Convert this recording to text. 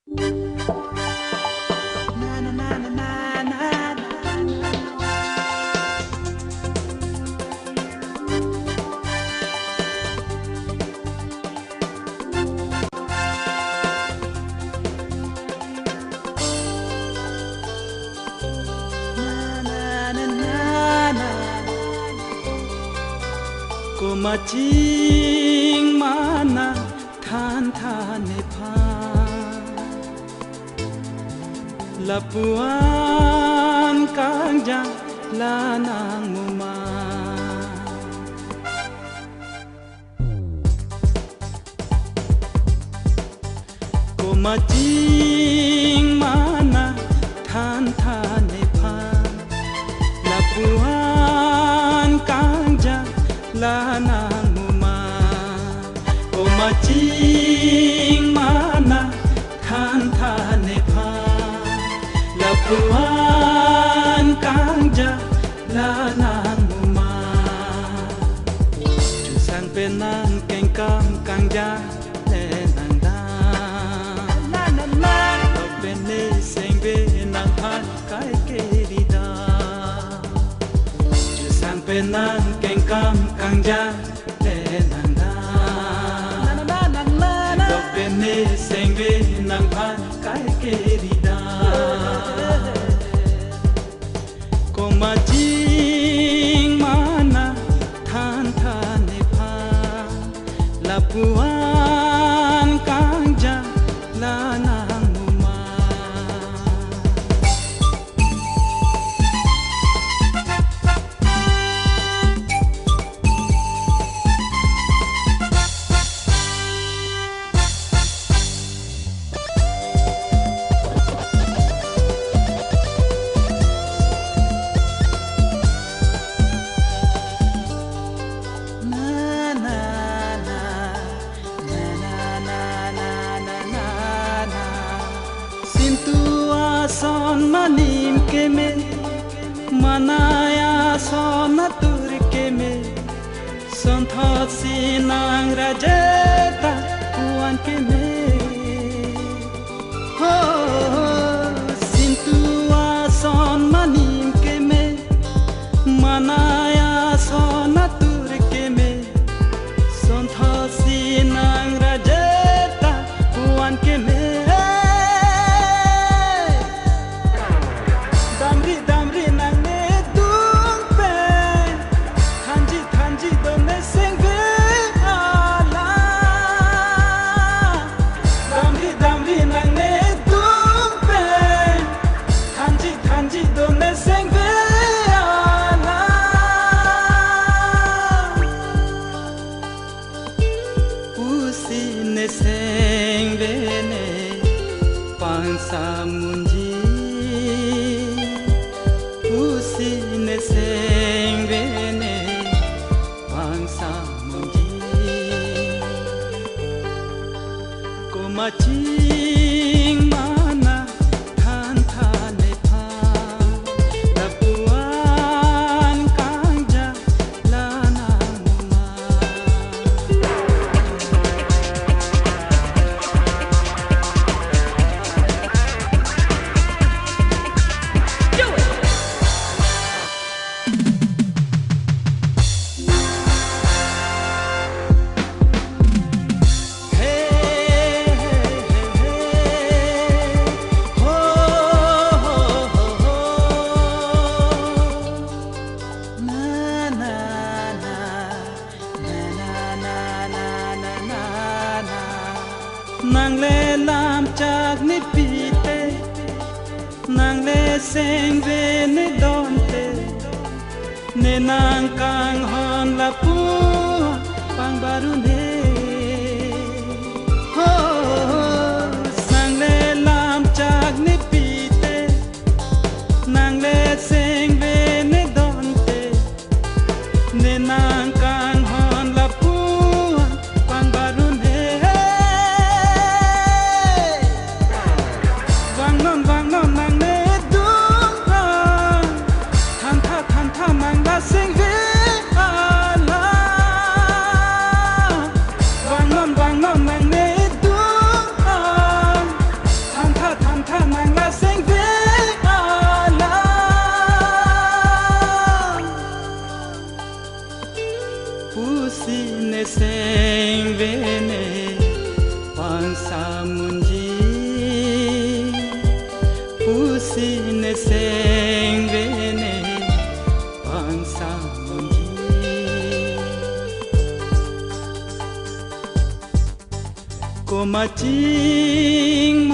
Mà chính mana than than ne pha la puan kang jang la nang muma ko ma chính mana than than ne pha la puan kang jang la nang muma o ma ching mana than than ne pha la puan kang ja la nang muma chu sang pe nan keng kam kang ja le nang da la la la o pe ne seng be nang pha kai ke ri da chu sang pe nan keng kam kang ja le nang da do pe ne seng be nang pha kai ke ri da ko ma ching mana than than ne pha la puan kang ja la nang muma son manim ke me manaya son tur ke me son thot sinang rajeta kuan ke me ho sintua son manim ke me manaya son tur ke me son thot sinang rajeta kuan ke me seng vene pansa munji usi ne seng vene pansa munji ko ma ching mana than than ne pha la puan kang ja la nang muma nàng lê làm chạc nít pi tê nàng lê sen về nít đón tê nê nàng càng hòn là pu pang baru nê nàng lê làm chạc nít pi tê nàng lê sen về nít đón tê nê nàng càng hòn là pu pang baru nê vang non nàng nê đúng than tha nàng la sing ve ala Pusine sengvene pangsamundi Komaching